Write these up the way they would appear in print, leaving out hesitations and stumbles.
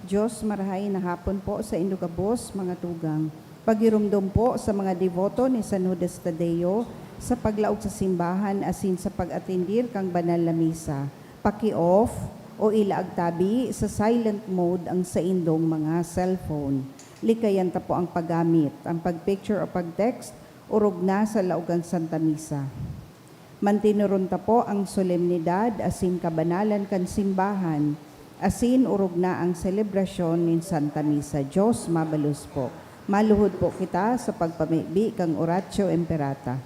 Diyos, marahay na hapon po sa Indugabos, mga tugang. Pagirumdum po sa mga devoto ni San Judas Tadeo sa paglaog sa simbahan asin sa pag-atindir kang banal na misa. Paki-off o ilaag tabi sa silent mode ang sa indong mga cellphone. Likayan ta po ang paggamit, ang pagpicture o pagtext, urog na sa laogang Santa Misa. Mantinuron ta po ang solemnidad asin kabanalan kan simbahan, asin urog na ang selebrasyon ni Santa Misa. Diyos, mabalus po. Maluhod po kita sa pagpamibi kang Oratio Imperata.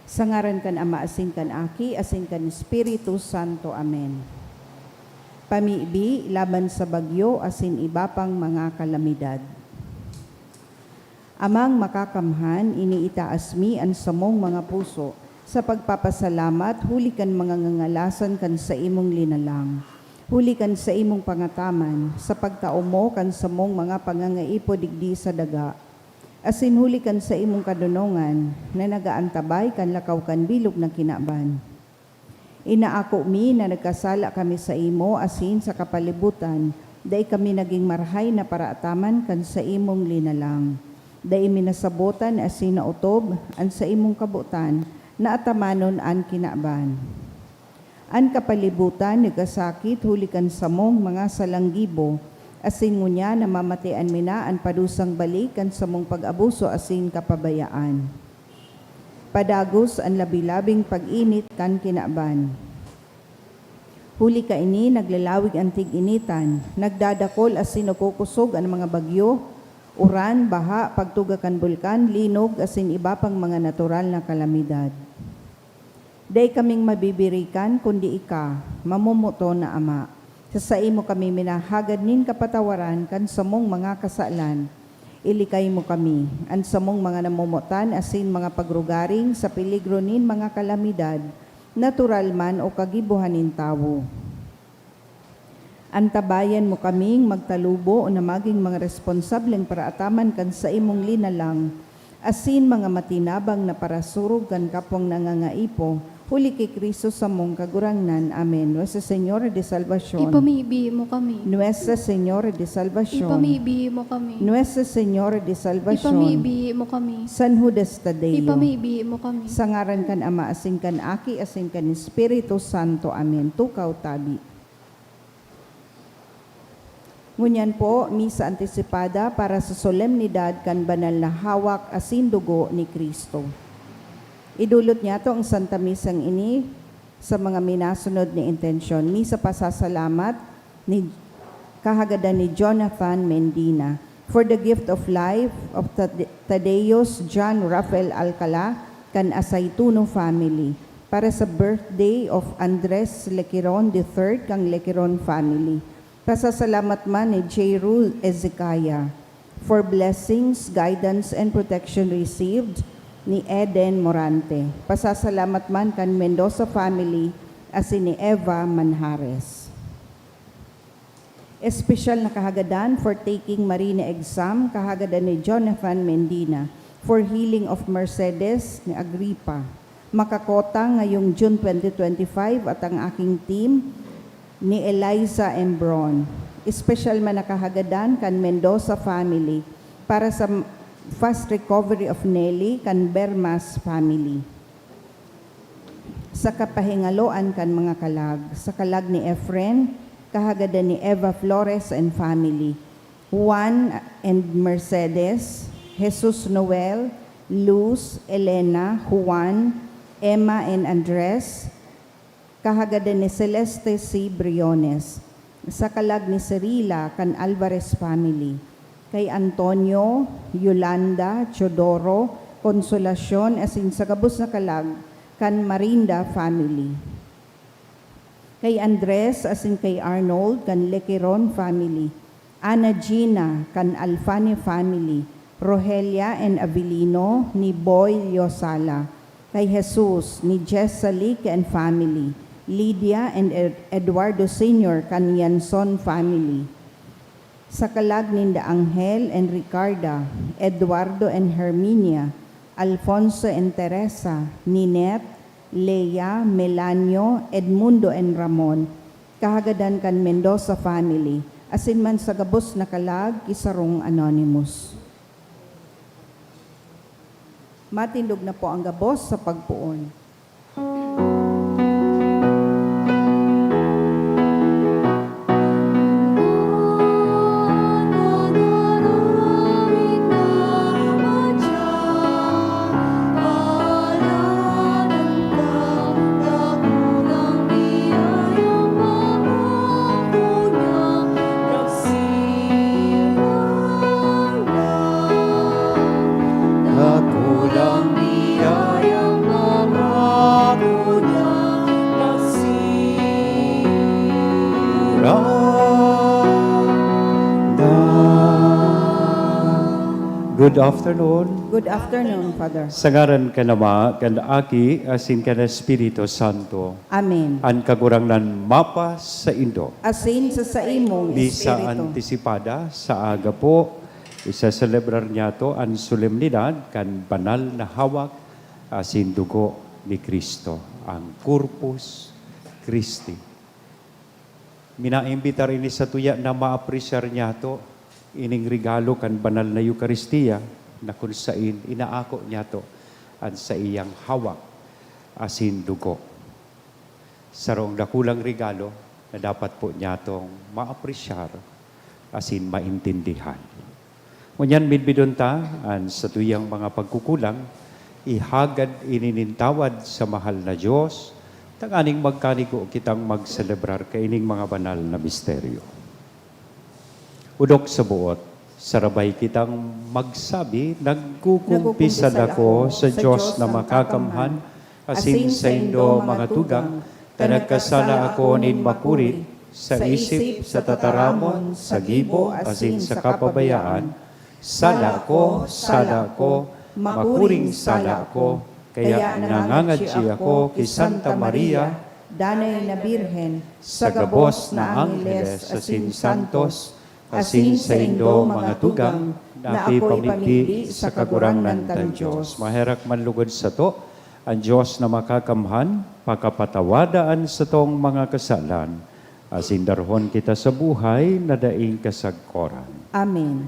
Sa ngaran kan Ama, asin kan Aki, asin kan Espiritu Santo. Amen. Pamibi laban sa bagyo, asin iba pang mga kalamidad. Amang makakamhan, iniitaas mi ang samong mga puso, sa pagpapasalamat, huli kan mga ngangalasan kan sa imong linalang. Huli kan sa imong pangataman, sa pagtaumo kan sa mong mga pangangaipo digdi sa daga. Asin huli kan sa imong kadunongan, na nagaantabay kan lakaw kan bilog na kinaban. Inaako mi na nagkasala kami sa imo, asin sa kapalibutan, dahil kami naging marhay na paraataman kan sa imong linalang. Dahil minasabotan asin na utob, an sa imong kabutan, na atamanon an kinaban. An kapalibutan, nagasakit, hulikan samong mga salanggibo, asin ngunya na mamatian mina an padusang balik kan samong pag-abuso asin kapabayaan. Padagos an labilabing pag-init kan kinaban. Huli ka ini, naglalawig ang tig-initan, nagdadakol asin nakukusog ang mga bagyo, uran, baha, pagtugakan bulkan, linog, asin iba pang mga natural na kalamidad. Day kaming mabibirikan, kundi ika, mamumuto na Ama. Sa imo kami minahagad nin kapatawaran, kan samong mga kasalan, ilikay mo kami. An samong mga namumutan, asin mga pagrugaring, sa peligro nin mga kalamidad, natural man o kagibuhanin tawo. Antabayan mo kaming magtalubo o na maging mga responsableng paraataman kan sa imong linalang, asin mga matinabang na parasurog kan kapwang nangangaipo, huli kay Kristo sa mong kagurangnan. Amen. Nuestra Señora de Salvación. Ipamibi mo kami. Nuestra Señora de Salvación. Ipamibi mo kami. Nuestra Señora de Salvación. Ipamibi mo kami. San Judas Tadeo. Ipamibi mo kami. Sa ngaran kan Ama, asin kan Aki, asin kan Espiritu Santo. Amen. Tukaw tabi. Ngunyan po, misa antisipada para sa solemnidad kan banal na hawak asin dugo ni Kristo. Idulot niya to ang Santa Misang ini sa mga minasunod ni intensyon. Misa pasasalamat ni kahagadan ni Jonathan Mendina for the gift of life of Tadeus John Rafael Alcala kan Asaytuno family, para sa birthday of Andres Lequiron III kang Lequiron family. Pasasalamat man ni J. Rule Ezekiah for blessings, guidance, and protection received ni Eden Morante. Pasasalamat man kan Mendoza family asin ni Eva Manjares. Espesyal na kahagadan for taking marine exam, kahagadan ni Jonathan Mendina for healing of Mercedes ni Agripa. Makakota ngayong June 2025 at ang aking team ni Eliza Embron. Espesyal man na kahagadan kan Mendoza family para sa fast recovery of Nelly kan Bermas family. Sa kapahingaloan kan mga kalag, sa kalag ni Efren, kahagadan ni Eva Flores and family, Juan and Mercedes, Jesus Noel, Luz, Elena, Juan, Emma and Andres, kahagadan ni Celeste C. Briones, sa kalag ni Cirila kan Alvarez family, kay Antonio, Yolanda, Chodoro, Consolacion, asin sa gabos na kalag, kan Marinda family. Kay Andres, asin kay Arnold, kan Lequiron family. Ana Gina kan Alfani family, Rogelia and Avilino ni Boy Yosala, kay Jesus ni Jess Salik and family, Lydia and Eduardo Sr. kan Yanson family, sa kalag ni Angel and Ricarda, Eduardo and Herminia, Alfonso and Teresa, Ninette, Leia, Melanio, Edmundo and Ramon, kahagadan kan Mendoza family, asin man sa gabos na kalag, Kisarong Anonymous. Matindog na po ang gabos sa pagpuon. Good afternoon. Good afternoon, Father. Sa ngaran ka nama, kan aki, asin ka na Espiritu Santo, Amen. an kagurangnan mapa sa Indo. Asin sa imong Bisa Espiritu. antisipada sa aga po, isa-celebrar niya to ang solemnidad kan banal na hawak asin dugo ni Kristo, ang Corpus Christi. Minaimbitar ini sa tuya na maapresyar niya to, ining regalo kan banal na Eukaristiya na kung sain inaako niya to ang sa iyang hawak asin dugo. Sarong dakulang regalo na dapat po niya tong maapresyar asin maintindihan. Ngunyan midbidunta an sa tuyang mga pagkukulang, ihagad ininintawad sa mahal na Diyos, tanganing magkanigo kitang magselebrar kaining mga banal na misteryo. Udok sa buot, sarabay kitang magsabi, nagkukumpisad ako sa Diyos na makakamhan, asin sa Indo mga tugang, tanagkasala ako nin makuri, sa isip, sa tataramon, sa gibo, asin sa kapabayaan, sala ko, makuring sala ko, kaya nangangadji ako kay Santa Maria, Danay na Birhen, sa gabos na Angeles, asin santos, asin sa Indo mga tugang, na ako'y pamigdi sa kagurangan ng Diyos. Maherak manlugod sa to, ang Diyos na makakamhan, pakapatawadaan sa tong mga kasalan, asin darhon kita sa buhay na daing kasagkoran. Amen.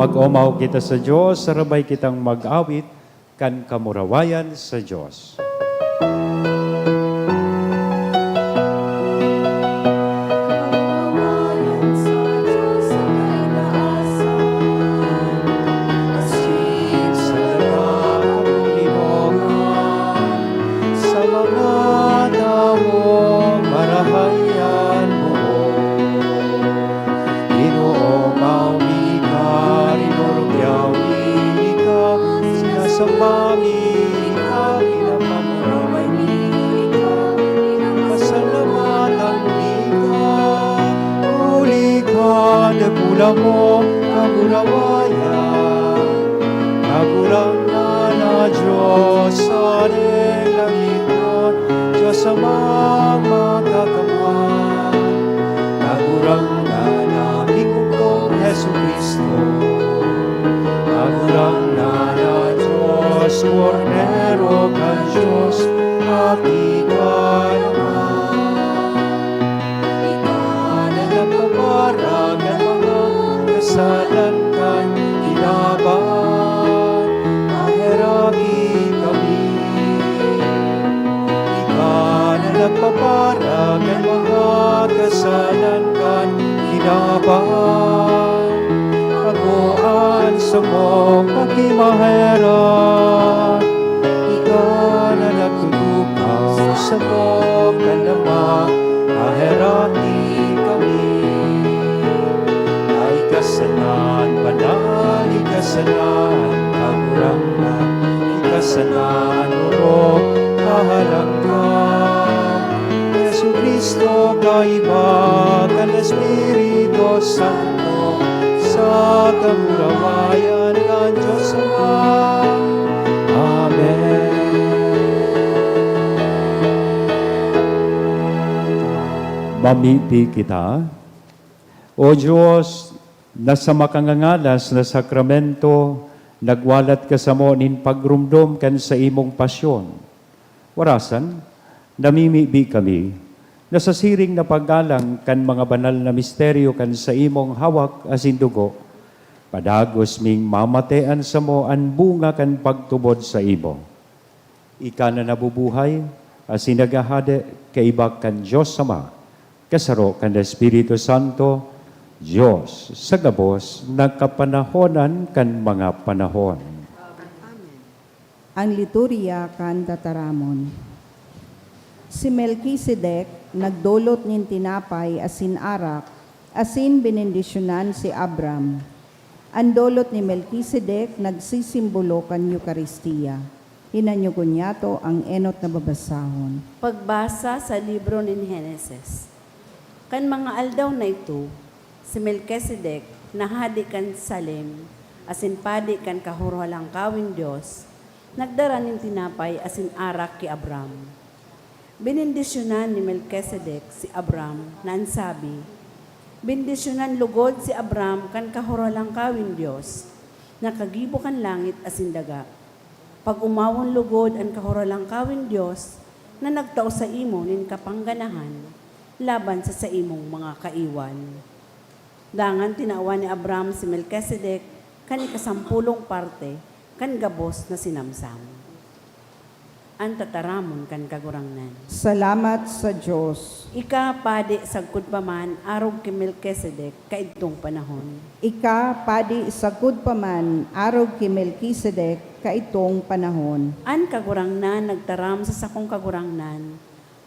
Mag-umaw kita sa Diyos, sarabay kitang mag-awit, kan kamurawayan sa Diyos. Mo kagurawayan, kagurangan na Diyos sa langitan, Diyos amang makakamhan, kagurangan na Hingkong Jesu Cristo. Kristo. Agurang na Diyos, Cordero ka Diyos, ati ka naman. Ikaw na nagpaparag ang mga kasalan kan kinaban, maheragi kami. Ikaw na nagpaparag ang mga kasalan kan kinaban, kabuan sa mong pagkimaheran. Ikaw na nagtutukaw sa mong kanama, maherati kami. Na ikasanan, banal, ikasanan, kagurangan, ikasanan, urok, kahalanggan. Yesu Cristo, kaiba ka ng Espiritu Santo, sa kamurawayan ng Diyos Ama. Amen. Mamiti kita. O Diyos, na sa makangangalas na sakramento, nagwalat ka sa mo nin pagrumdom kan sa imong pasyon. Warasan, namimibi kami, na sa siring na paggalang kan mga banal na misteryo kan sa imong hawak asin dugo, padagos ming mamatean sa mo an bunga kan pagtubod sa imo. Ika na nabubuhay, asin nagahade kaibak kan Diyos Ama, kasaro kan Espiritu Santo, Diyos sa gabos nagkapanahonan kan mga panahon. Ang liturya kan tataramon. Si Melkisedek nagdolot nin tinapay asin arak, asin benendisyonan si Abram. Ang dolot ni Melkisedek nagsisimbolo kan Eucharistia. Hinanyugon niyato ang enot na babasahon. Pagbasa sa libro ni Heneses. Kan mga aldaw na ito, si Melkisedek nahadi kan Salem, asin padi kan kahurhalang kawin Diyos, nagdara nin tinapay asin arak ki Abram. Benendisyonan ni Melkisedek si Abram na ansabi, bendisyonan lugod si Abram kan kahurhalang kawin Diyos, nakagibo kan langit asin daga. Pag umawon lugod ang kahurhalang kawin Diyos, na nagtao sa imo nin kapangganahan, laban sa imong mga kaiwan. Dangan tinawa ni Abram si Melkisedek kan ikasampulong parte kan gabos na sinamsam. Ang tataramon kan kagurangnan. Salamat sa Diyos. Ika padi sagkud paman arog ki Melkisedek kaidtong panahon. Ika padi sagud paman arog ki Melkisedek kaitong panahon. An kagurangnan nagtaram sa sakong kagurangnan.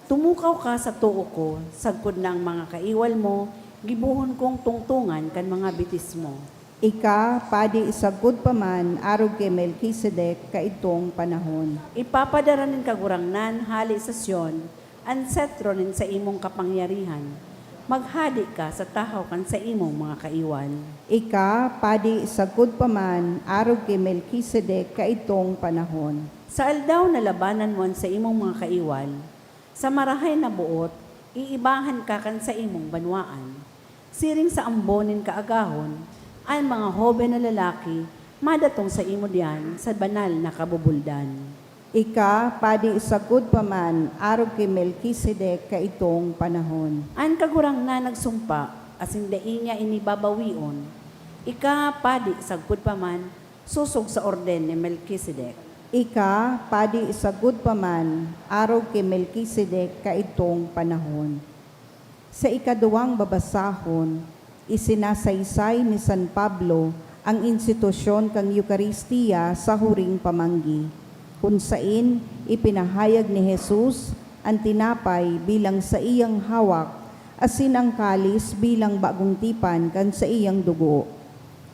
Tumukaw ka sa tuo ko, sagkud ng mga kaiwal mo, gibuhon kong tungtungan kan mga bitis mo. Ika padi sagud paman arog ki Melkisedek kaitong panahon. Ipapadara nin kagurangnan hali sa Sion, an setro nin sa imong kapangyarihan. Maghadi ka sa tahaw kan sa imong mga kaiwan. Ika padi sagud paman arog ki Melkisedek kaitong panahon. Sa aldaw na labanan mo sa imong mga kaiwan, sa marahay na buot, iibahan ka kan sa imong banwaan. Siring sa ambonin kaagahon, ang mga hoben na lalaki, madatong sa imo diyan sa banal na kabubuldan. Ika padi sagud paman arog ki Melkisedek kaitong panahon. An kagurang na nagsumpa, asin daing niya inibabawion, ika padi sagkod paman, susog sa orden ni Melkisedek. Ika padi sagud paman arog ki Melkisedek kaitong panahon. Sa ikaduwang babasahon, isinasaysay ni San Pablo ang institusyon kang Eucharistia sa huring pamanggi, kung sain ipinahayag ni Jesus ang tinapay bilang sa iyang hawak, asin ang kalis bilang bagong tipan kan sa iyang dugo.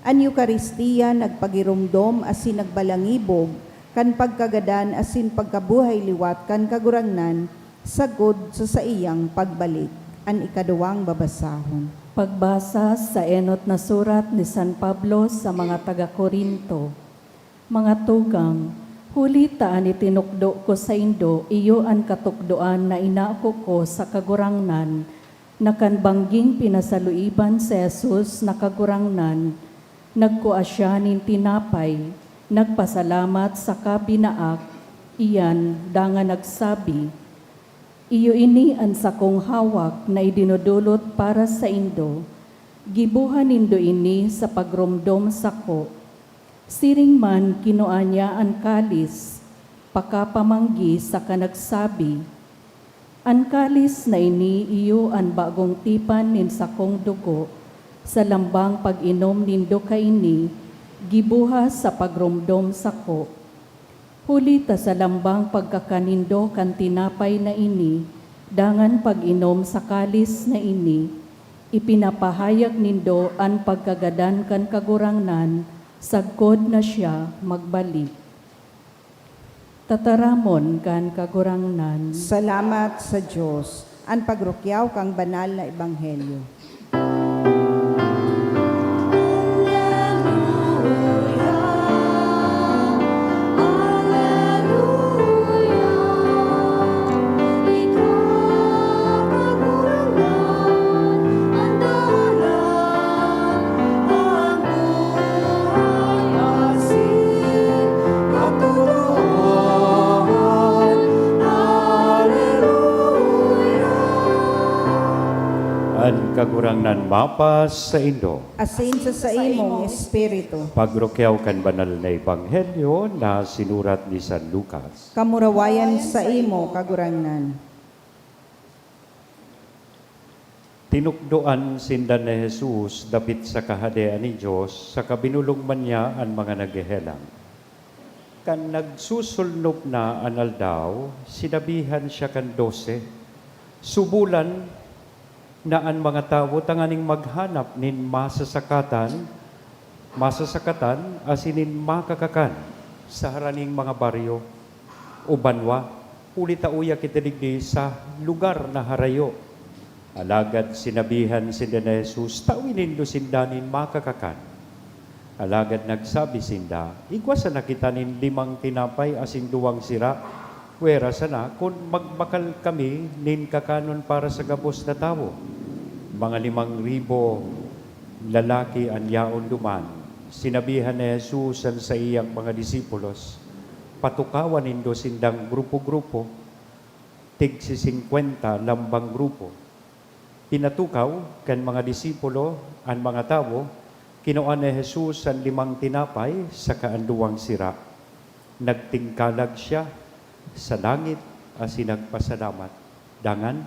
Ang Eucharistia nagpagirumdom asin nagbalangibog, kan pagkagadan asin pagkabuhay liwat kan kagurangnan, sagod sa iyang pagbalik. Ang ikaduwang babasahon. Pagbasa sa enot na surat ni San Pablo sa mga taga-Korinto. Mga tugang, huli taan itinukdo ko sa indo, iyo ang katukdoan na inaako ko sa kagurangnan, na kanbangging pinasaluiban sa Jesus na kagurangnan, nagkuha siya nin tinapay, nagpasalamat sa kabinaak, iyan da nga nagsabi, iyo ini ang sakong hawak na idinudulot para sa indo, gibuhan nindo ini sa pagromdom sako. Siring man kinuha niya ang kalis, pakapamanggi sa kanagsabi, ang kalis na ini iyo ang bagong tipan nin sakong dugo, sa lambang pag-inom nindo kaini, gibuhas sa pagromdom sako. Huli ta sa lambang pagkakanindo kan tinapay na ini, dangan pag-inom sa kalis na ini, ipinapahayag nindo ang pagkagadan kan kagurangnan, sagkod na siya magbalik. Tataramon kan kagurangnan. Salamat sa Diyos. Ang pagrukyaw kang banal na ebanghelyo. Ang kagurangnan mapas sa indo. Asin sa imong espiritu. Pagrukyaw kan banal na ebanghelyo na sinurat ni San Lucas. Kamurawayan sa imo kagurangnan. Tinukdoan sindan ni Jesus dapit sa kahadean ni Diyos sa kabinulong man niya ang mga naghehelang. Kan nagsusulnop na ang aldaw, sinabihan siya kan 12, subulan na ang mga tao tanganing maghanap nin masasakatan asinin makakakan sa haraning mga baryo o banwa, ulita uya kitidigdi sa lugar na harayo. Alagad sinabihan sinda ni Jesus, tawinin do sindanin makakakan. Alagad nagsabi sinda, igwasa na kita nin 5 tinapay asing 2 sira, wera sana kung magbakal kami nin kakanon para sa gabos na tao. Mga 5,000 lalaki ang yaon duman. Sinabihan ni Jesus sa iyang mga disipulos, patukawan nindo sindang grupo-grupo, tig 50 lambang grupo. Pinatukaw kan mga disipulo ang mga tao, kinuha ni Jesus ang 5 tinapay sa kaanduwang sira. Nagtingkalag siya sa langit asin nagpasalamat. Dangan,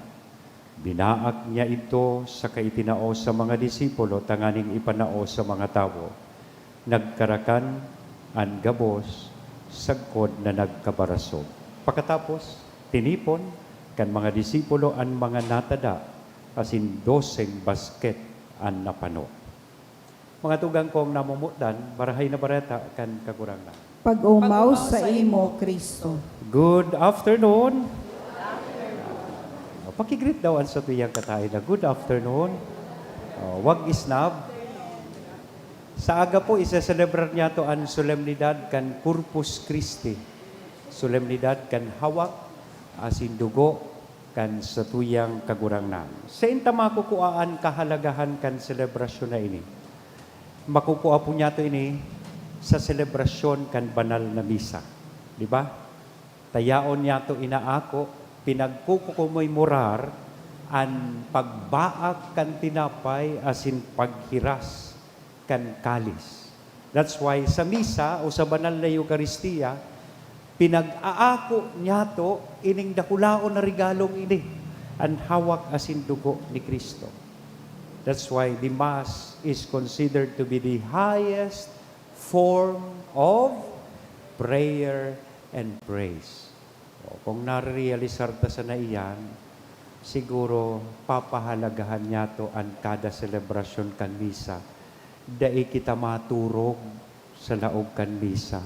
binaak niya ito sa kaitinao sa mga disipulo, tanganing ipanao sa mga tao. Nagkarakan ang gabos, sagkod na nagkabarasog. Pagkatapos, tinipon kan mga disipulo ang mga natada, asin 12 basket ang napano. Mga tugang kong namumutan, barahay na bareta kan kagurangnan. Pag-umaw sa imo, Kristo. Good afternoon. Pakigreet daw ang sa tuyang katay na good afternoon. Wag isnab. Sa aga po, isa-celebrar niya to ang solemnidad kan Corpus Christi. Solemnidad kan hawak, asin dugo, kan sa tuyang kagurangnan. Sa inta makukuhaan kahalagahan kan selebrasyon na ini. Makukuha po niya to ini sa selebrasyon kan banal na misa. Di ba? Tayaon niya to inaako, pinagkukukumoy morar ang pagbaak kan tinapay asin paghiras kan kalis. That's why sa misa o sa banal na Eucharistia, pinag-aako niya to ining dakulaon na regalong ini, ang hawak asin dugo ni Kristo. That's why the Mass is considered to be the highest form of prayer and praise. Kung narealisar ta sa naiyan, siguro papahalagahan niya to ang kada selebrasyon kan misa. Dai kita maturog sa laog kan misa.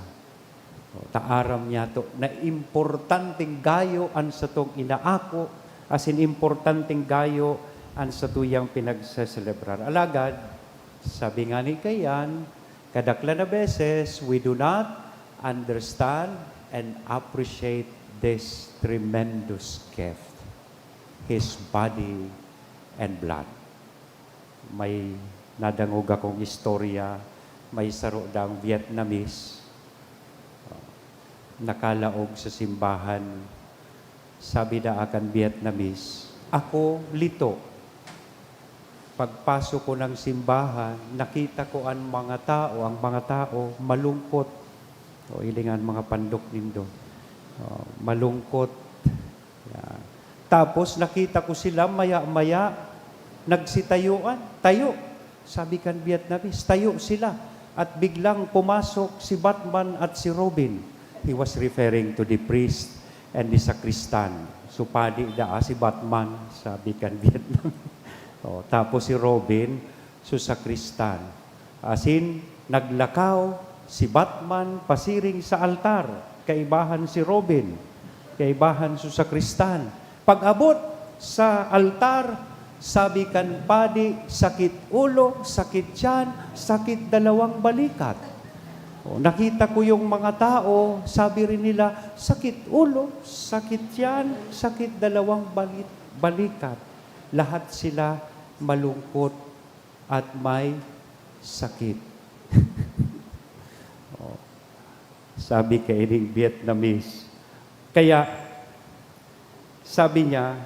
Taaram niya to na importanteng gayo an sa tong inaako, asin importanteng gayo an sa tuyang pinagseselebrar. Alagad, sabi nga ni kayan, kadakla na beses, we do not understand and appreciate this tremendous gift, His body and blood. May nadangog akong istorya, may saro dang Vietnamese, nakalaog sa simbahan. Sabi na akan Vietnamese, ako lito. Pagpasok ko ng simbahan, nakita ko ang mga tao malungkot. O ilingan mga pandok nindo. Malungkot. Yan. Tapos nakita ko sila maya-maya nagsitayuan. Tayo. Sabi kan Vietnamese, tayo sila. At biglang pumasok si Batman at si Robin. He was referring to the priest and the sacristan. Supadi si Batman, sabi kan Vietnam. Tapos si Robin, sacristan. Asin, naglakaw si Batman pasiring sa altar. Kaibahan si Robin. Kaibahan sacristan. Pag-abot sa altar, sabi kan padi, sakit ulo, sakit tiyan, sakit dalawang balikat. Nakita ko yung mga tao, sabi rin nila, sakit ulo, sakit tiyan, sakit dalawang balikat. Lahat sila malungkot at may sakit. Sabi kay ining Vietnamese. Kaya, sabi niya,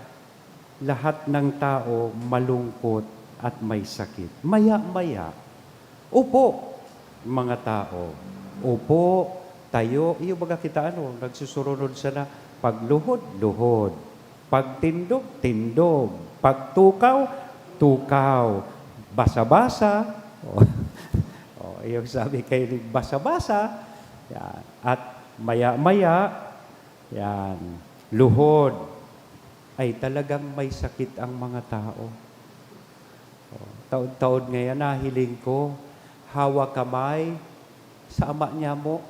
lahat ng tao malungkot at may sakit. Maya-maya, upo, mga tao. Upo, tayo. Iyo baga kita nagsusurunod sana. Pagluhod, luhod. Pagtindog, tindog. Pagtukaw, tukaw. Basa-basa. Yung sabi kayo, basa-basa. Yan. At maya-maya, yan, luhod. Ay talagang may sakit ang mga tao. Taon-taon ngayon, nahiling ko, hawak kamay sa ama niya mo.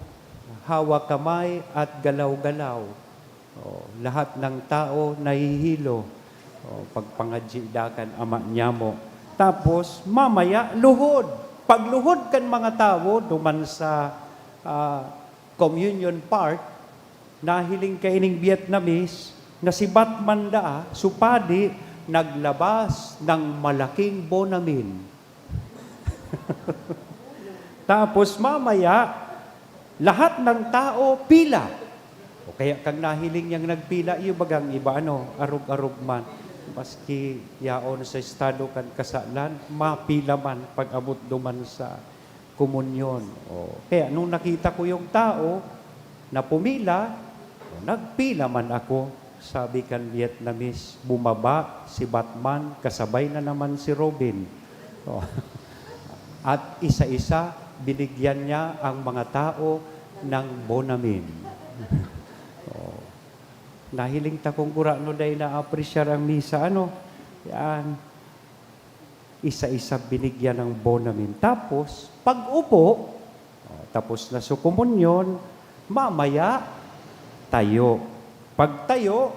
Hawak kamay at galaw-galaw. Lahat ng tao nahihilo. Pagpangadjidakan ama niya mo. Tapos, mamaya, luhod. Pagluhod kan mga tao, duman sa communion part, nahiling kaining Vietnamese, na si Batman supadi, naglabas ng malaking bonamin. Tapos mamaya, lahat ng tao pila. O kaya kang nahiling niyang nagpila, iyo bagang iba, arug-arug man. Maski yaon sa estado kan kasalan, mapila man pag-abot duman sa komunyon. Kaya nung nakita ko yung tao na pumila, nagpila man ako. Sabi kan Vietnamese, bumaba si Batman, kasabay na naman si Robin. At isa-isa, binigyan niya ang mga tao ng bonamin. Nahiling takong kurano dahil na-appreciate ang misa. Yan. Isa-isa binigyan ng bonamin. Tapos, pag-upo, tapos na sa komunyon, mamaya, tayo. Pag tayo,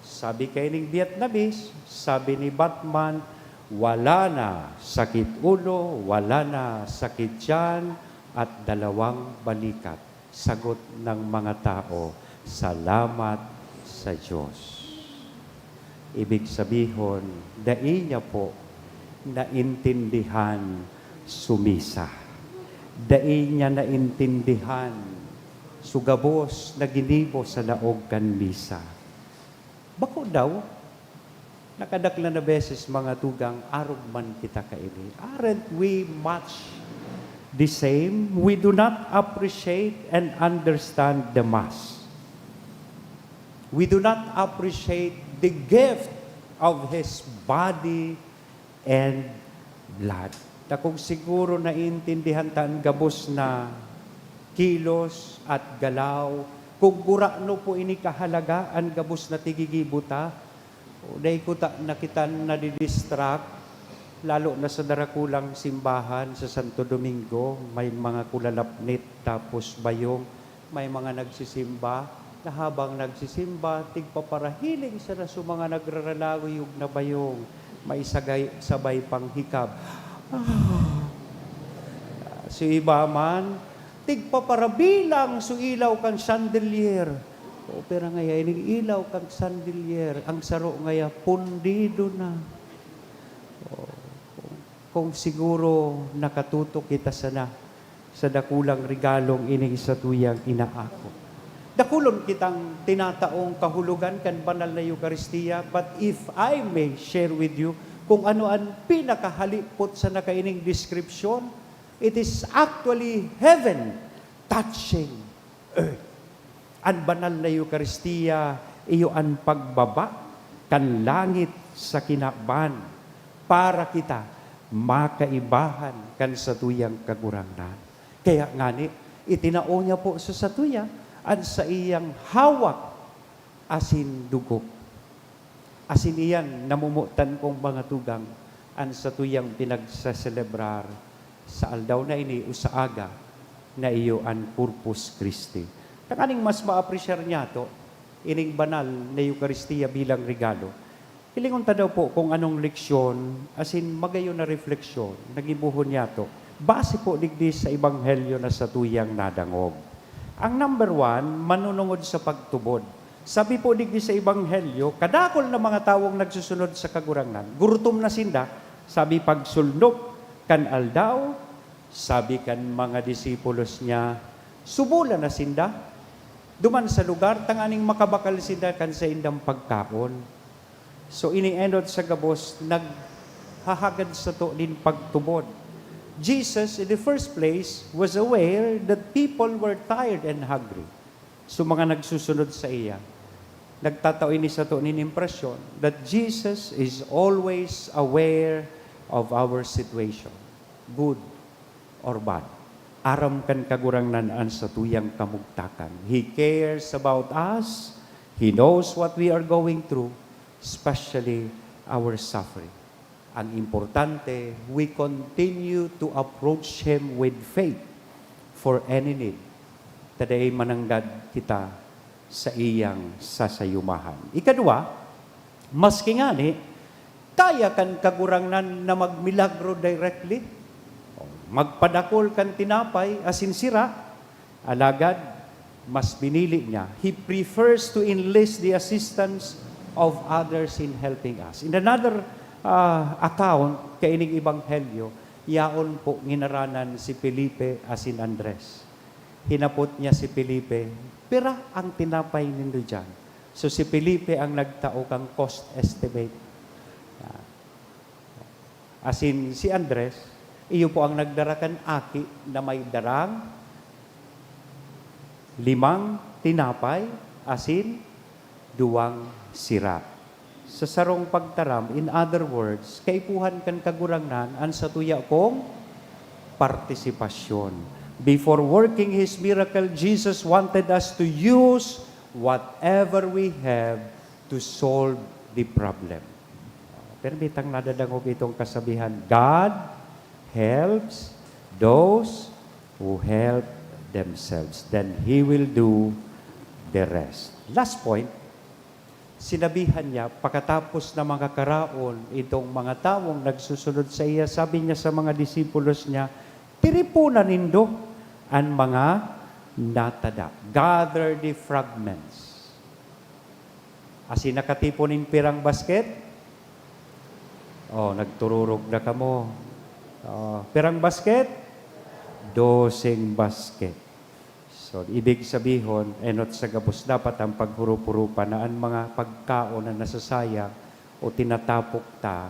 sabi kay ning Vietnamese, sabi ni Batman, wala na sakit ulo, wala na sakit tiyan, at dalawang balikat. Sagot ng mga tao, salamat sa Diyos. Ibig sabihin, dai niya po naintindihan sumisa. Dai niya naintindihan sugabos na ginibo sa laog kan misa. Bako daw, nakadakla na beses mga tugang, arog man kita kainin. Aren't we much the same? We do not appreciate and understand the Mass. We do not appreciate the gift of His body and blood. Na kung siguro naintindihan taan gabos na kilos at galaw, kung gurano po ini kahalaga, ang gabos na tigigibuta, dahil ko nakita nadidistract, lalo na sa darakulang simbahan sa Santo Domingo, may mga kulalapnit, tapos bayong, may mga nagsisimba, na habang nagsisimba, tigpaparahiling sa naso mga nagraralaguyog na bayong, may sabay pang hikab. Si iba man, tigpaparabilang su ilaw kang chandelier. Pero ngaya, ining ilaw kang chandelier, ang saro ngaya, pundido na. Kung siguro nakatutok kita sana sa dakulang regalong ining sa tuyang inaako. Dakulon kitang tinataong kahulugan kan banal na Eucharistia, but if I may share with you kung ano ang pinakahalipot sa nakaining description, it is actually heaven touching earth. Ang banal na Eucharistia, iyo ang pagbaba kan langit sa kinaban para kita makaibahan kan satuyang kagurangnan. Kaya ngani, itinao niya po sa satuya at sa iyang hawak asin dugo. Asin iyan namumutan kong mga tugang ang satuyang pinagsaselebrar sa aldaw na ini o sa aga na iyo ang Corpus Christi. Takaning mas ma-appreciate niya to, ining banal na Eucharistia bilang regalo. Hilingon ta daw po kung anong leksyon, asin magayon na refleksyon, nagibuhon niya to, base po digdi sa Ebanghelyo na sa tuyang nadangog. Ang number 1, manunungod sa pagtubod. Sabi po digdi sa Ebanghelyo, kadakol na mga tawong nagsusunod sa kagurangnan, gurutom na sinda, sabi pagsulnop kan aldaw, sabi kan mga disipulos niya, subula na sinda, duman sa lugar, tanganing makabakal sinda kan sa indang pagkaon. So iniendot sa gabos, naghahagad sa to din pagtubod. Jesus, in the first place, was aware that people were tired and hungry. So mga nagsusunod sa iya, nagtatao ini sa to nin impression that Jesus is always aware of our situation, good or bad. Aram kan kagurangnan an sa tuyang kamugtakan. He cares about us. He knows what we are going through, especially our suffering. Ang importante, we continue to approach Him with faith for any need. Taday mananggad kita sa iyang sasayumahan. Ikadua, maski ngani, kaya kan kagurangnan na magmilagro directly, magpadakol kan tinapay, asin sira, alagad, mas binili niya. He prefers to enlist the assistance of others in helping us. In another account, kaining Ebanghelyo, yaon po nginaranan si Felipe asin Andres. Hinapot niya si Felipe, pira ang tinapay nindo dyan. So si Felipe ang nagtao kang cost estimate. Asin si Andres, iyo po ang nagdarakan aki na may darang 5 tinapay, asin 2 sira. Sa sarong pagtaram, in other words, kaipuhan kan kagurangnan, ang satuya kong partisipasyon. Before working His miracle, Jesus wanted us to use whatever we have to solve the problem. Pero bitang nadadangog itong kasabihan, God helps those who help themselves. Then He will do the rest. Last point, sinabihan niya, pagkatapos na mga karaon, itong mga tawong nagsusunod sa iya, sabi niya sa mga disipulos niya, tiripunan nindo ang mga natada. Gather the fragments. Asin nakatipon in pirang basket, nagtururog na kamo. Pirang basket, 12 basket. So, ibig sabihin, enot sa gabos, dapat ang paghuru-huru pa na ang mga pagkaon na nasasayang o tinatapok ta,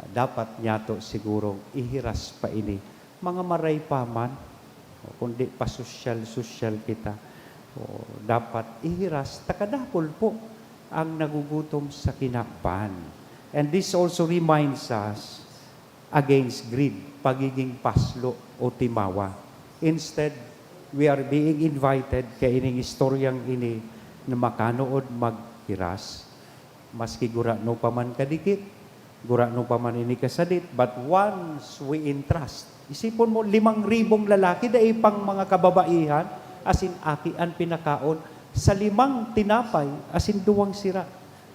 dapat nyato sigurong ihiras pa ini. Mga maray pa man, kundi pa sosyal kita, dapat ihiras, takadapol po ang nagugutom sa kinakpan. And this also reminds us against greed, pagiging paslo o timawa. Instead, we are being invited kay ining istoryang ini na makanood maghiras. Maski gura no paman kadikit, gura no paman ini kasadit, but once we entrust, isipon mo 5,000 lalaki dai pang mga kababaihan, asin aki ang pinakaon sa 5 tinapay, asin 2 sira.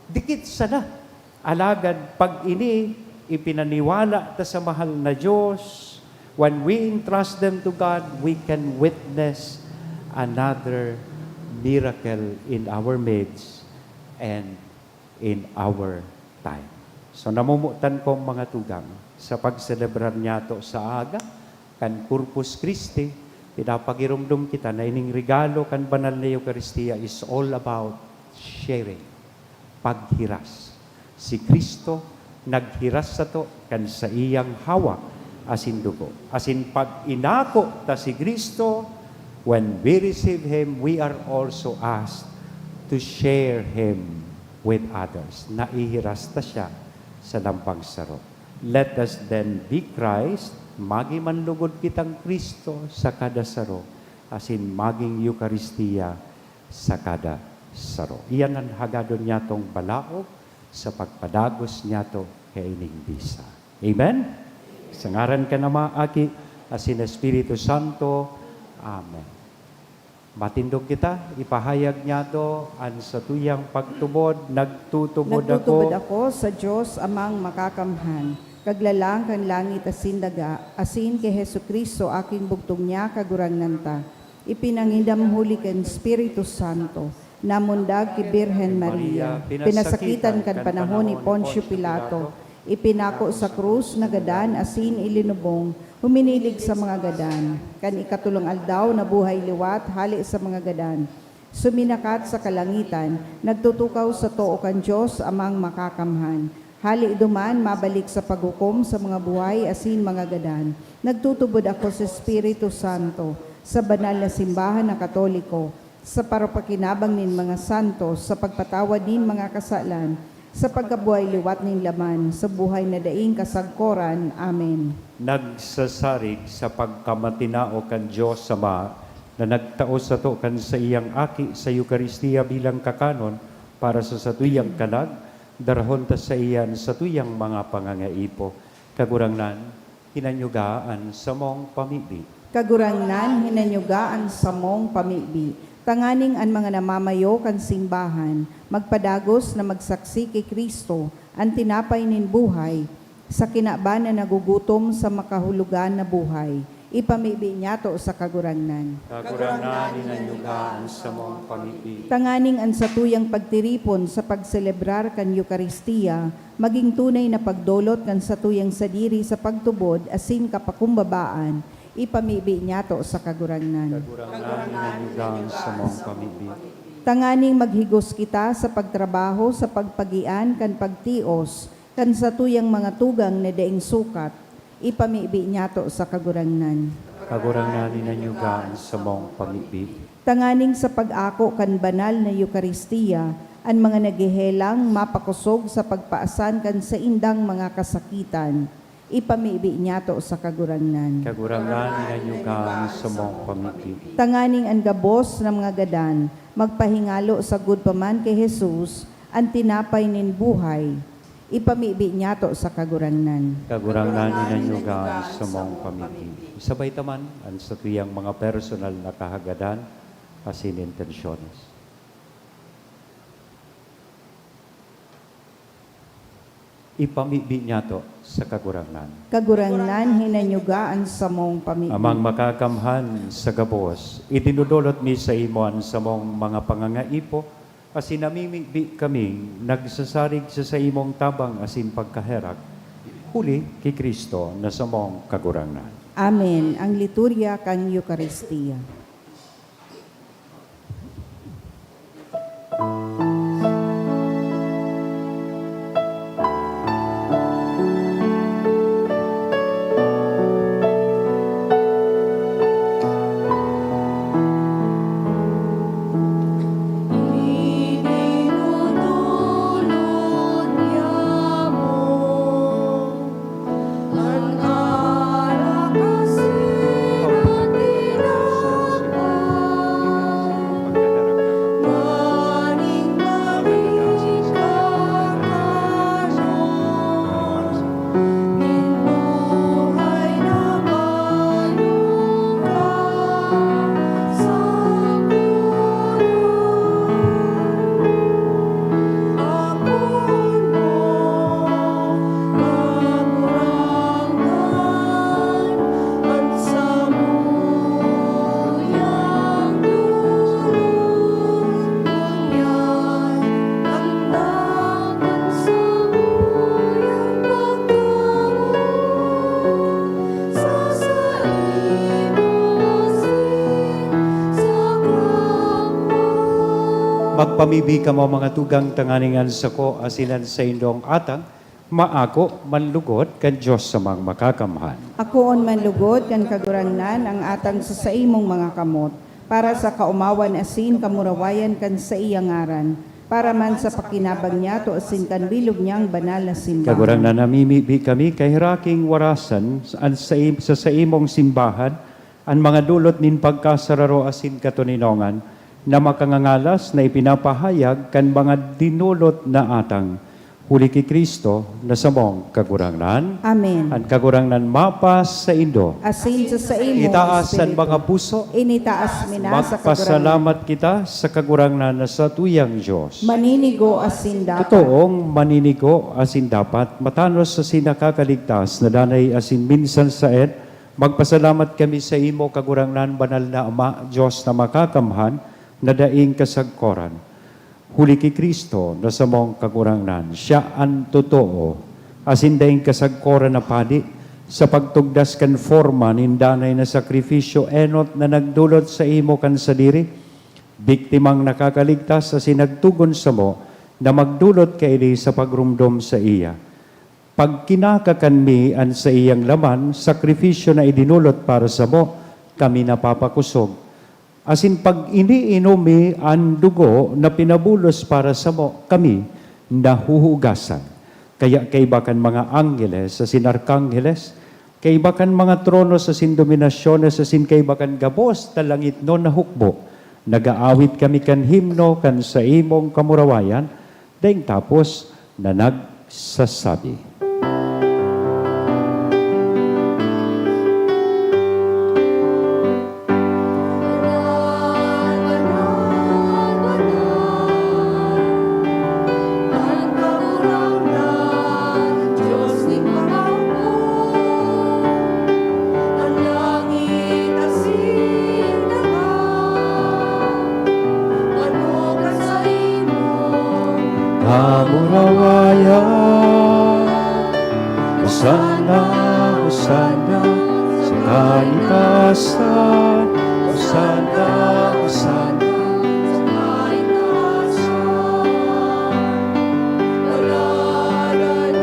Dikit sana. Alagad pag ini ipinaniwala ta sa mahal na Diyos, when we entrust them to God, we can witness another miracle in our midst and in our time. So namumutan ko mga tugang sa pagselebrar niya to sa aga, kan Corpus Christi, pinapagirumdum kita na ining regalo kan banal na Eucharistia is all about sharing, paghiras. Si Kristo naghiras sa to kan sa iyang hawak asin dugo. Asin pag inako ta si Kristo, when we receive Him, we are also asked to share Him with others. Naihiras ta siya sa lampang saro. Let us then be Christ, magi manlugod kitang Kristo sa kada saro, asin maging Eucharistia sa kada saro. Iyan ang hagadon niya tong balaog sa pagpadagos niya to kay ining bisa. Amen? Sa ngaran ka na maaki, asin Espiritu Santo. Amen. Matindog kita, ipahayag niya to, an sa tuyang pagtubod, nagtutubod Nagtutubod ako. ako sa Diyos amang makakamhan. Kaglalang kan langit asin daga, asin kay Hesu Kristo aking bugtong niya kagurangnan ta. Ipinangindam huli ken Espiritu Santo, namundag ki Birhen Maria, pinasakitan kan panahon ni Poncio Pilato, ipinako sa krus na gadan asin ilinubong, huminilig sa mga gadan, kan ikatulong aldaw na buhay liwat hali sa mga gadan. Suminakat sa kalangitan, nagtutukaw sa too kan Diyos amang makakamhan. Hali duman, mabalik sa paghukom sa mga buhay asin mga gadan. Nagtutubod ako sa Espiritu Santo, sa banal na simbahan na Katoliko, sa parapakinabang nin mga santos, sa pagpatawad nin mga kasalan, sa pagkabuhay liwat nin laman, sa buhay na daing kasagkoran. Amen. Nagsasarig sa pagkamatinao kan Diyos Ama, na nagtao sa to kan sa iyang aki sa Eucharistia bilang kakanon para sa satuyang kalag, darahon ta sa iyan sa tuyang mga pangangaipo, kagurangnan, hinanyugaan sa mong pamibi. Kagurangnan, hinanyugaan sa mong pamibi. Tanganing an mga namamayo kan simbahan, magpadagos na magsaksi kay Kristo, ang tinapay nin buhay, sa kinaban na nagugutom sa makahulugan na buhay. Ipamibi niya to sa kagurangnan. Kagurangnan, hinanyugaan sa mong pamibi. Tanganing ang satuyang pagtiripon sa pagselebrar kan Eucharistia, maging tunay na pagdolot kan satuyang sadiri sa pagtubod asin kapakumbabaan, ipamibi niya to sa kagurangnan. Kagurangnan, hinanyugaan sa mong pamibi. Tanganing maghigos kita sa pagtrabaho sa pagpagian kan pagtios, kan satuyang mga tugang na daing sukat, ipamibi niya to sa kagurangnan. Kagurangnan, hinanyugaan sa mong pamibi. Tanganing sa pag-ako kan banal na Eucharistia, ang mga nagihelang mapakusog sa pagpaasan kan sa indang mga kasakitan, ipamibi niya to sa kagurangnan. Kagurangnan, hinanyugaan sa mong pamibi. Tanganing ang gabos ng mga gadan, magpahingalo sa gudpaman kay Jesus, ang tinapay nin buhay, ipamibi niya to sa kagurangnan. Kagurangnan, hinanyugaan sa mong pamibi. Sabay taman, ang sa tuyang mga personal na kahagadan, asin intensyones. Ipamibi niya to sa kagurangnan. Kagurangnan, hinanyugaan sa mong pamibi. Amang makakamhan sa gabos, itinudulot mi sa imuan sa mong mga pangangaipo, asin namimibi kaming nagsasarig sa imong tabang asin pagkaherak, huli kay Kristo na sa mong kagurangnan. Amen. Ang liturya kang Eucharistia. Ang araw kasi Magpamibi ka mo mga tugang tanganingan sa ko asinan sa indong atang, maako manlugod kan Diyos sa mga makakamhan. Akoon manlugod kan kagurangnan ang atang sa imong mga kamot, para sa kaumawan asin kamurawayan kan sa iyang ngaran, para man sa pakinabang niya to asin kan bilog niyang banal na simbahan. Kagurang na namimibi kami kay hiraking warasan sa imong simbahan, ang mga dulot nin pagkasararo asin katuninongan, na makangangalas na ipinapahayag kan mga dinulot na atang. Huli kay Kristo na samong kagurangnan. Amen. Ang kagurangnan mapas sa indo. Asin sa imong Itaas ang espiritu. mga puso. Initaas mina sa kagurangnan. Magpasalamat kita sa kagurangnan na sa tuyang Diyos. Maninigo asin dapat. Totoong maninigo asin dapat, matanos sa sinakakaligtas na danay asin minsan sa magpasalamat kami sa imo kagurangnan banal na Ama, Diyos na makakamhan, na daing kasagkoran. Huli kay Kristo na sa mong kagurangnan, siya ang totoo, asin daing kasagkoran na padi, sa pagtugdas kan forma nindanay na sakripisyo enot na nagdulot sa imo kan sadiri, biktimang nakakaligtas asin nagtugon sa mo, na magdulot kaili sa pagrumdom sa iya. Pag kinakakanmi an sa iyang laman, sakripisyo na idinulot para sa mo, kami napapakusog. Asin pag iniinumi ang dugo na pinabulos para sa mo, kami nahuhugasan. Kaya kaibakan mga anggeles, asin arkanggeles, kaibakan mga trono sa sindominasyon, asin kaibakan gabos na langit no na hukbo, nagaawit kami kan himno kan sa imong kamurawayan, daing tapos na nagsasabi. Kamurawayan, Hosana, Hosana, sa kalikasan, Hosana, Hosana, sa kalikasan. Walalanan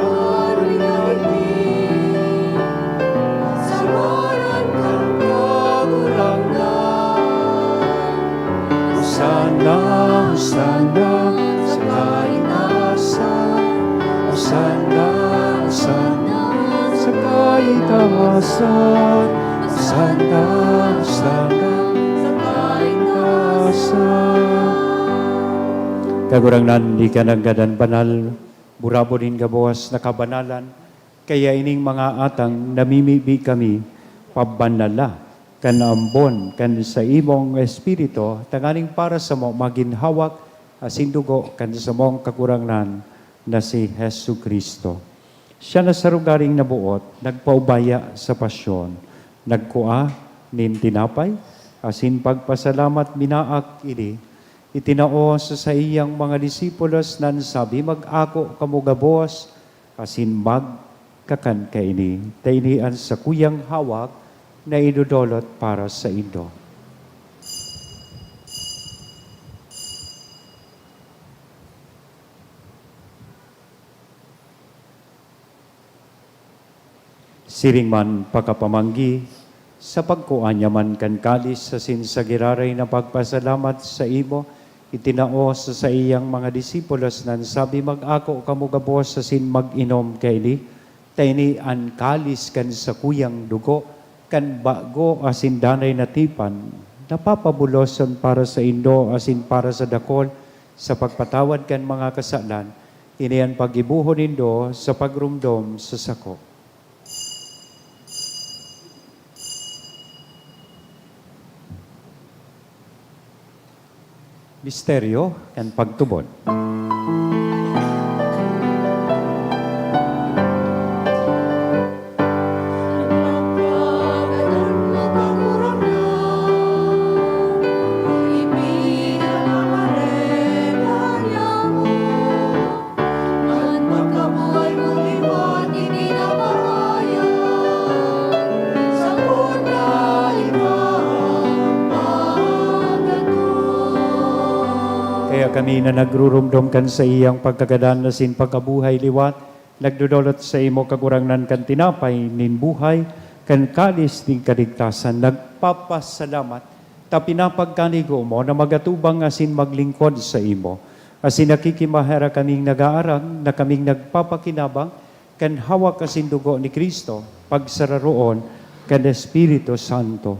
namin, sa ngalan ng kagurangnan. Hosana, Hosana, sa kalikasan, Hosana, Hosana, sa kaitaasan, Hosana, Hosana, sa kaitaasan. Kagurangnan, di ka naggadan banal, burabo din gabuas na kabanalan, kaya ining mga atang namimibi kami, pabanala, kan ambon, kan sa imong espiritu, tanganing para sa mo maginhawak, asin dugo, kan sa mong kakurangnan, na si Hesu Kristo. Siya na sa rugaring nabuot, nagpaubaya sa pasyon, nagkua, nin tinapay, asin pagpasalamat minaak ini, itinao sa iyang mga disipulos nan sabi, mag-ako kamugabos, asin magkakan kaini, tainian sa kuyang hawak, na idudolot para sa indo. Siring man pagkapamanggi, sa pagkuanya man kan kalis sa sinsagiraray na pagpasalamat sa imo, itinao sa iyang mga disipulos nan sabi, mag-ako kamugabos sa sin mag-inom kaili, tayni an kalis kan sa kuyang dugo, kan bago asin danay na tipan, napapabulosan para sa indo asin para sa dakol, sa pagpatawad kan mga kasalan, iniyan pag-ibuhon indo sa pagrumdom sa sako. Misteryo and pagtubod. Kaya Masaya kami na nagrurumdom kan sa iyang pagkagadan na sin pagkabuhay liwat, nagdudulot sa imo kagurangnan kan tinapay nin buhay, kan kalis ning kaligtasan, nagpapasalamat, ta pinapagkanigo mo na magatubang asin maglingkod sa imo. Asin nakikimahera kaming nag-aarang, na kaming nagpapakinabang, kan hawak asin dugo ni Kristo, pagsararoon, kan Espiritu Santo.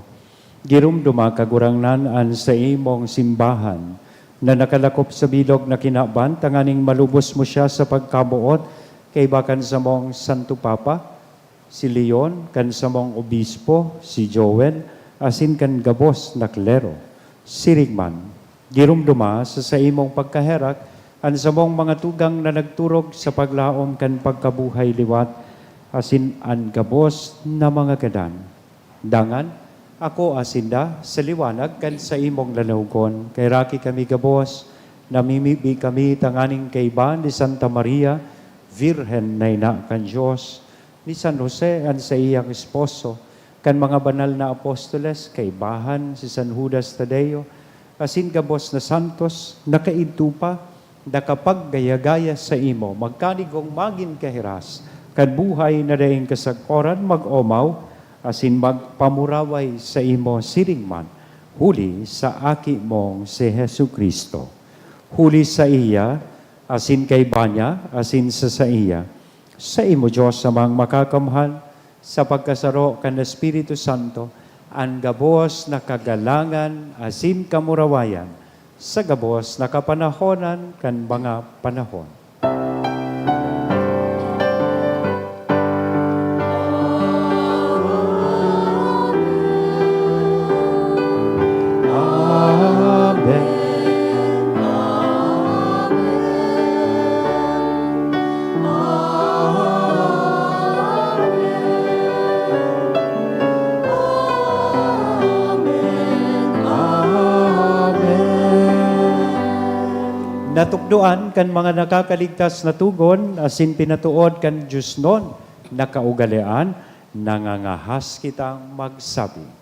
Girumduma kagurangnan an sa imong simbahan, na nakalakop sa bilog na kinaban, tanganing malubos mo siya sa pagkabuot, kay bakan sa mong Santo Papa, si Leon, kan sa mong Obispo, si Joel, asin kan gabos na klero, si Rigman. Girumduma sa imong pagkaherak, an sa mong mga tugang na nagturog sa paglaom kan pagkabuhay liwat, asin an gabos na mga gadan. Dangan, ako asinda sa liwanag kan sa imong lanawgon, kay raki kami gabos, namimibi kami tanganing kaiban ni Santa Maria, Virhen na ina kan Diyos, ni San Jose an sa iyang esposo, kan mga banal na apostoles, kaibahan si San Judas Tadeo, asin gabos na santos, nakaidto pa, nakapaggaya-gaya sa imo, magkanigong magin kahiras, kan buhay na daing kasagkoran mag-omaw, asin magpamuraway sa imo siringman, huli sa aki mong si Hesu Kristo. Huli sa iya, asin kay banya, asin sa iya. Sa imo Diyos amang makakamhal, sa pagkasaro kan Espiritu Santo, ang gabos na kagalangan, asin kamurawayan, sa gabos na kapanahonan kan mga panahon. Natukdoan kan mga nakakaligtas na tugon, asin pinatuod kan Diyos nun, nakaugalian, nangangahas kitang magsabi.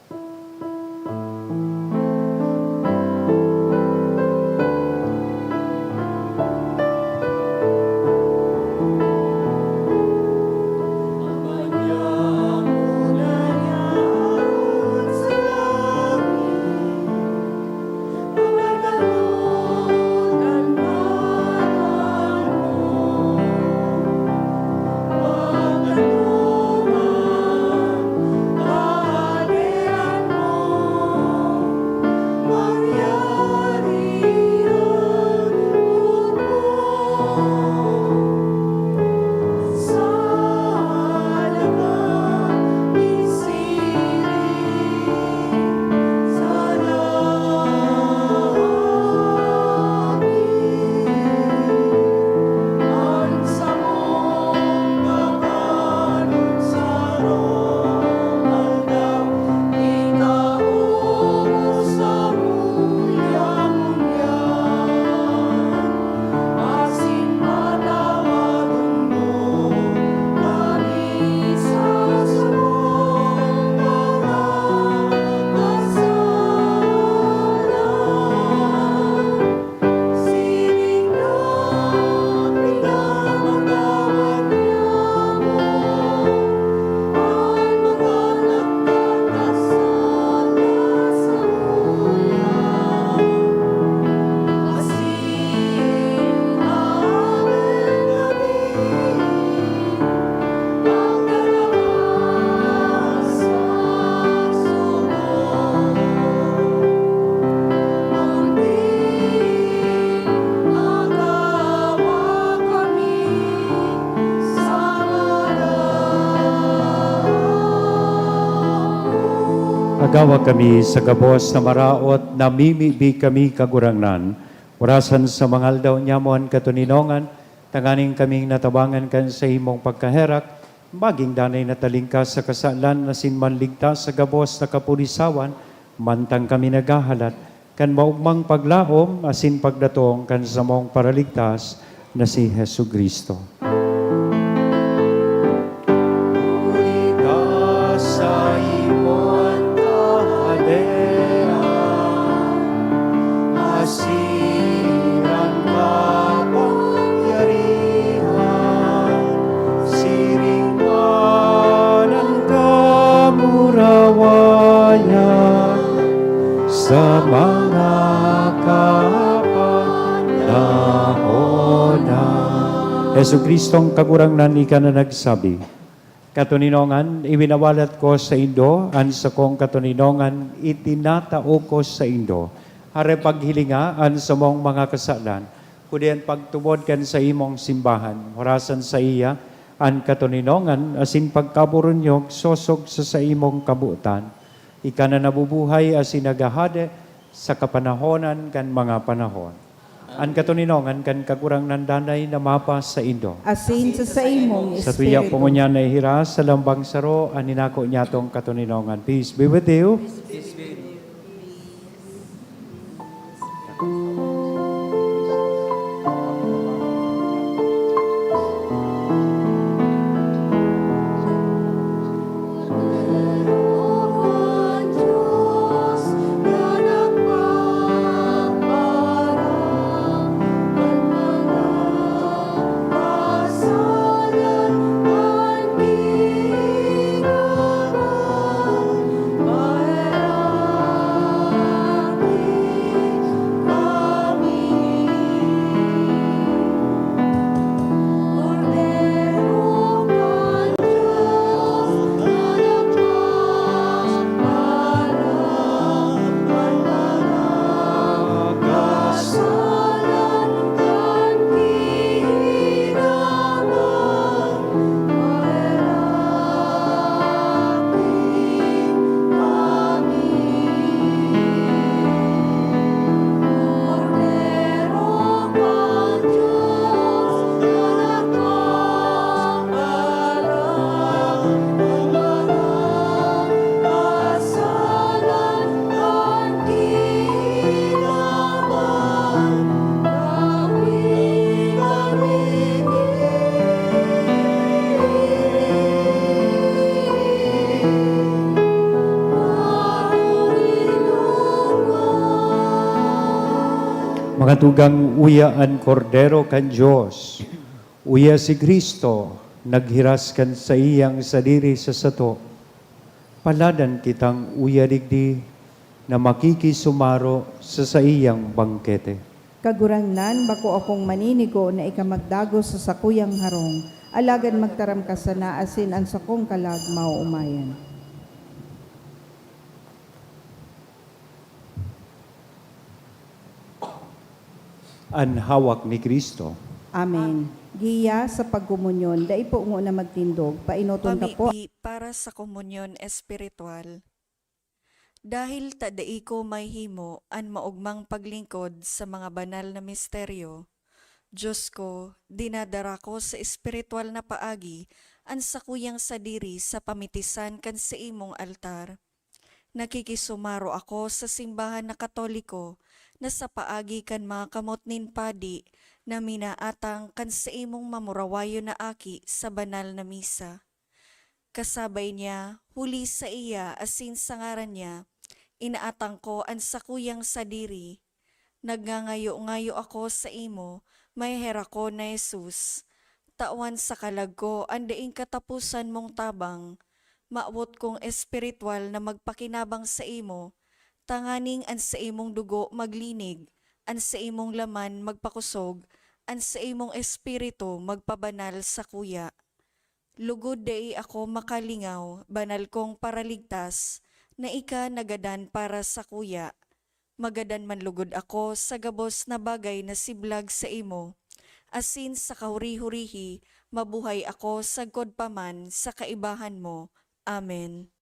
Agawa kami sa gabos na maraot, namimibi kami kagurangnan, orasan sa mangal daw nyamon katuninongan, tanganing kaming natabangan kan sa imong pagkaherak, maging danay natalingkas sa kasalan na sinmanligtas sa gabos na kapulisawan, mantang kami nagahalat, kan maugmang paglaom, asin pagdatong kan sa mong paraligtas na si Hesu Kristo. Asira sa mga kapanahonan. Yesu Kristong kagurangnan ika na nagsabi, katuninongan, iwinawalat ko sa Indo, an sa kong katuninongan, itinatao ko sa Indo. Hare paghilinga, an sa mong mga kasalan, kudian pagtubod kan sa imong simbahan, orasan sa iya, an katuninongan, asin pagkaburunyog, sosog sa imong kabuutan. Ika na nabubuhay asin nagahade sa kapanahonan kan mga panahon. An katuninongan kan kagurang nandanay na mapa sa Indo. Asin sa imong Sa tuya espiritu. po niya na ihira sa lambang saro, aninako niya tong katuninongan. Peace be with you. Mga tugang uyaan kordero kan Diyos, uya si Kristo, naghiras kan sa iyang sadiri sa sato. Paladan kitang uya digdi na makikisumaro sa iyang bangkete. Kagurangnan, bako akong maninigo na ikamagdago sa sakuyang harong, alagad magtaram ka sa naasin ang sakong kalag mauumayan. An hawak ni Kristo. Amen. Giya sa pagkomunyon, daipo ngo na magtindog, painoton ta po. Pamigi para sa komunyon espiritual. Dahil tadai ko may himo an maugmang paglingkod sa mga banal na misteryo, Diyos ko, dinadara ko sa espiritual na paagi an sakuyang sadiri sa pamitisan kan sa imong altar. Nakikisumaro ako sa simbahan na Katoliko na sa paagi kan mga kamot nin padi na minaatang kan sa imong mamurawayo na aki sa banal na misa. Kasabay niya, huli sa iya asin sa ngaran niya, inaatang ko ang sakuyang sadiri. Nagngangayo-ngayo ako sa imo, may hera ko na Jesus. Tawan sa kalag ko, andaing katapusan mong tabang. Maawot kong espiritual na magpakinabang sa imo, tanganing an sa imong dugo maglinig, an sa imong laman magpakusog, an sa imong espiritu magpabanal sa kuya. Lugod dai ako makalingaw, banal kong paraligtas, na ika nagadan para sa kuya. Magadan man lugod ako sa gabos na bagay na siblag sa imo. Asin sa kahuri-hurihi, mabuhay ako sa godpaman sa kaibahan mo. Amen.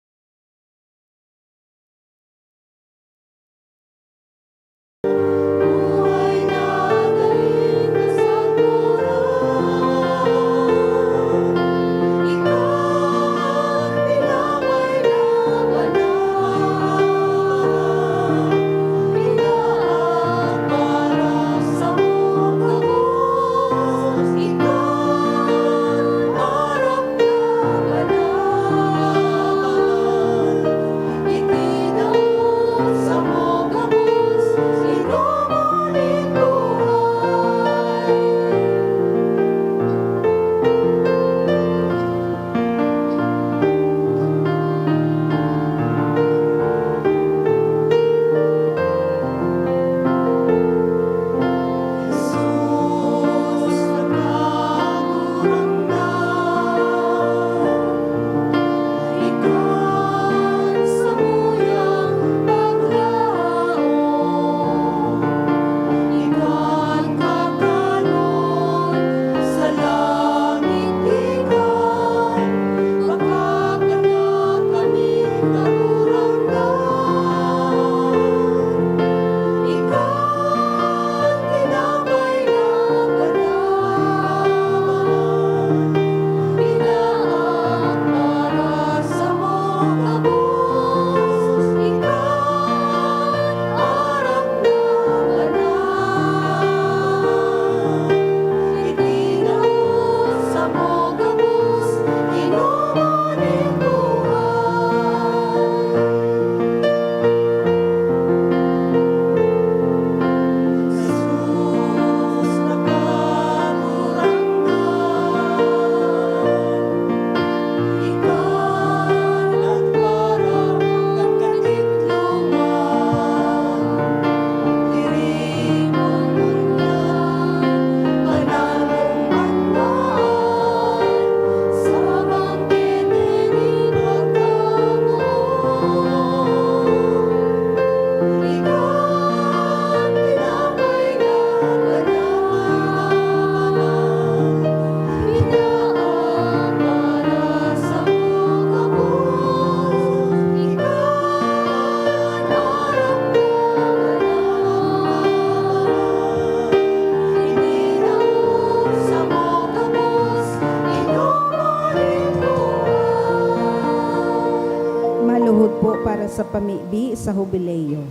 pamibi sa hubileyo.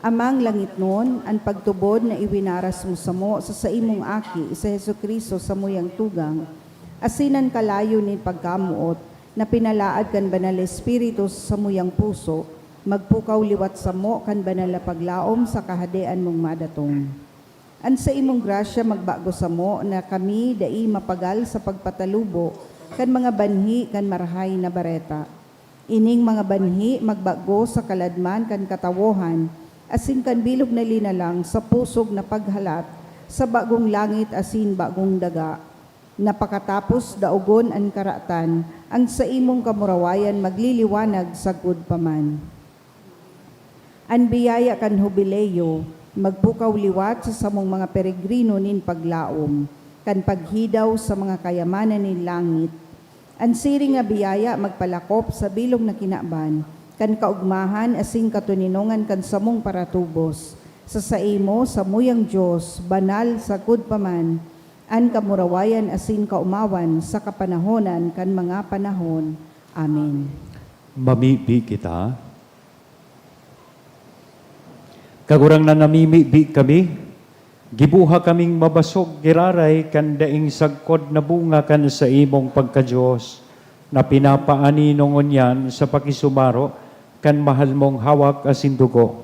Amang langit nun, ang pagtubod na iwinaras mo sa imong aki, sa Heso Kristo sa muyang tugang, asinan kalayo ni pagkamuot, na pinalaad kan banal Espiritu sa muyang puso, magpukaw liwat sa mo kan banal na paglaom sa kahadean mong madatong. An sa imong grasya magbago sa mo na kami dai mapagal sa pagpatalubo kan mga banhi kan marahay na bareta. Ining mga banhi magbago sa kaladman kan katawohan, asin kan bilog na linalang sa pusog na paghalat, sa bagong langit asin bagong daga. Napakatapos daugon ang karatan, ang sa imong kamurawayan magliliwanag sa paman. An biyaya kan hubileyo, magpukaw liwat sa samong mga peregrino nin paglaom, kan paghidaw sa mga kayamanan nin langit. An siring nga biyaya magpalakop sa bilog na kinaban, kan kaugmahan asing katuninongan kan samong paratubos, sa saimo sa muyang Diyos, banal sa paman, an kamurawayan asin kaumawan sa kapanahonan kan mga panahon. Amen. Mamibi kita. Kagurang na namimibi kami, gibuha kaming mabasog giraray kan daing sagkod na bunga kan sa imong pagka-Diyos, na pinapaani nungon yan sa pakisumaro kan mahal mong hawak asin dugo.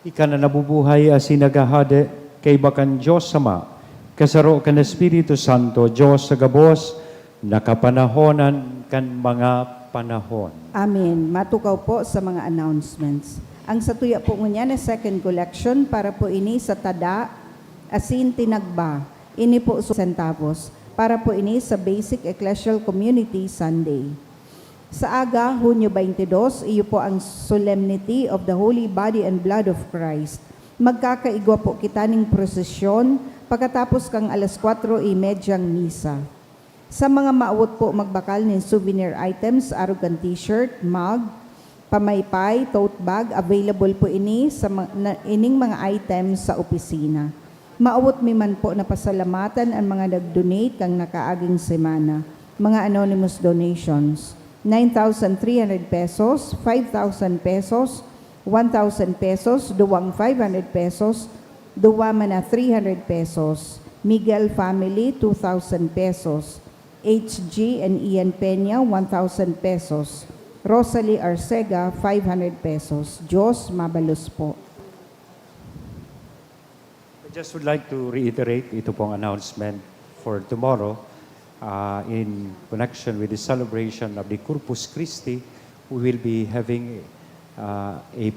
Ika na nabubuhay asin nagahade kay bakan Diyos Sama, kasaro kan Espiritu Santo, Diyos sa gabos, nakapanahonan kan mga panahon. Amen. Matukaw po sa mga announcements. Ang satuya po ngunya na second collection para po ini sa tada, asin tinagba. Ini po sa centavos para po ini sa Basic Ecclesial Community Sunday. Sa aga, Hunyo 22, iyo po ang Solemnity of the Holy Body and Blood of Christ. Magkakaigwa po kita ng prosesyon pagkatapos kang alas 4:30 misa. Sa mga maawot po magbakal ng souvenir items, arrogant t-shirt, mug, pamaypay, tote bag, available po ini sa ining mga items sa opisina. Maawot mi man po na pasalamatan ang mga nag-donate kang nakaaging semana. Mga anonymous donations, 9,300 pesos, 5,000 pesos, 1,000 pesos, duwang 500 pesos, duwa man na 300 pesos. Miguel family, 2,000 pesos. HG and Ian Peña, 1,000 pesos. Rosalie Arcega, 500 pesos. Diyos mabalos po. I just would like to reiterate ito pong announcement for tomorrow in connection with the celebration of the Corpus Christi. We will be having a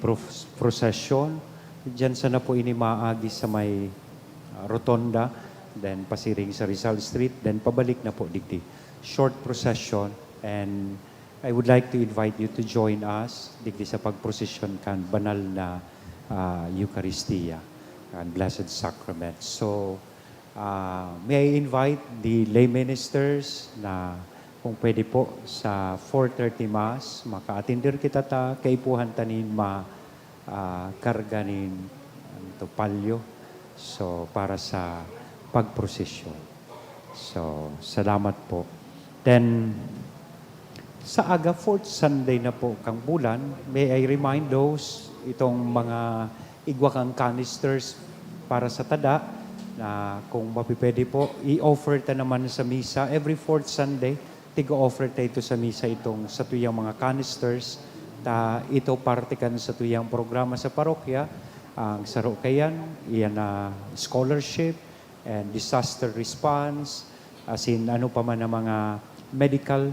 procession. Diyan sana po ini maagi sa may rotonda, then pasiring sa Rizal Street, then pabalik na po digdi. Short procession, and I would like to invite you to join us digdi sa pagprosesyon kan banal na Eucharistia and Blessed Sacrament. So, may I invite the lay ministers na kung pwede po sa 4:30 Mass, maka-atender kita ta, kaipuhan tanin karganin to palyo. So, para sa pagprosesyon. So, salamat po. Then, sa aga, 4th Sunday na po kang bulan, may I remind those itong mga igwakang canisters para sa tada na kung mapipwede po, i-offer ta naman sa misa. Every 4th Sunday, tigo-offer ta ito sa misa itong sa tuyang mga canisters. Ito parte kan sa tuyang programa sa parokya. Ang saro kayan, iyan na scholarship and disaster response, as in ano pa man ang mga medical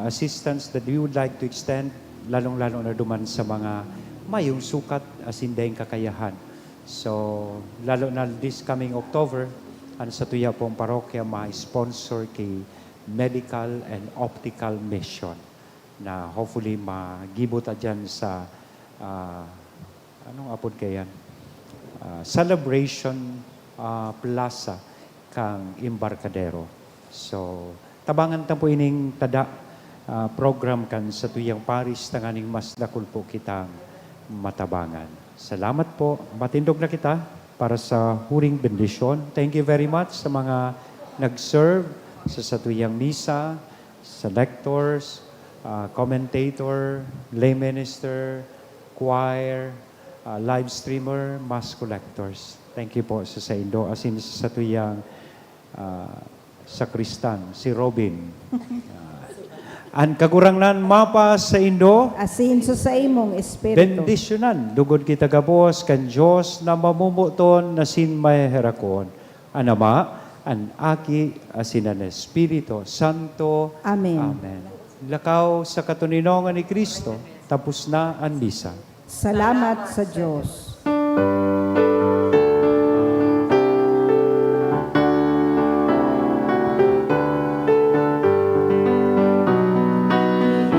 assistance that we would like to extend, lalong-lalo na duman sa mga mayong sukat as in dahing kakayahan. So, lalo na this coming October, ang sa tuya pong parokya ma-sponsor kay Medical and Optical Mission na hopefully magibot dyan sa anong apod kayan? Celebration Plaza kang Embarcadero. So, tabangan ta po ining tada program kan sa tuyang Paris, tanganing mas dakul po kitang matabangan. Salamat po. Matindog na kita para sa huring bendisyon. Thank you very much sa mga nag-serve sa tuyang misa, sa lectors, commentator, lay minister, choir, live streamer, mass collectors. Thank you po sa Indo. As in sa tuyang sakristan, si Robin. An kagurangnan mapa sa Indo, Asin sa imong espiritu. bendisyonan, dugod kita gabos, kan Diyos na mamumuton na sin may herakon. Anama, an aki, asinan Espiritu Santo. Amen. Amen. Lakaw sa katuninongan ni Kristo, tapos na ang misa. Salamat sa Diyos.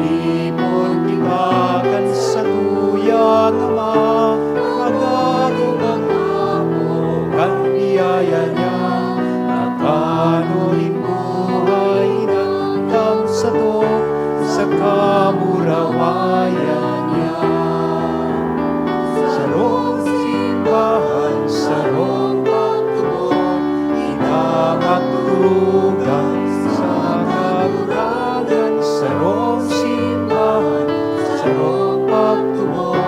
Ipon tibagan sa tuyang ama, magagungang amo, kan biyaya niya, nakanunin buhay ng sa to, sa kamurawayan niya. Sa rong simbahan, sa rong pagtuon, inamagdurugan sa kaguragan, sa rong simbahan, sa rong pagtuon,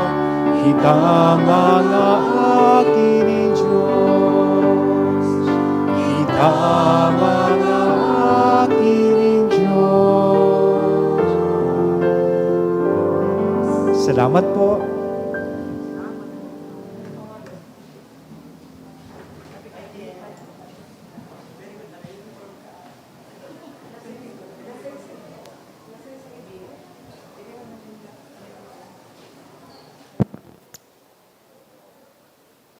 kita mga akin ni Diyos. Kita mga akin ni Diyos. Salamat po.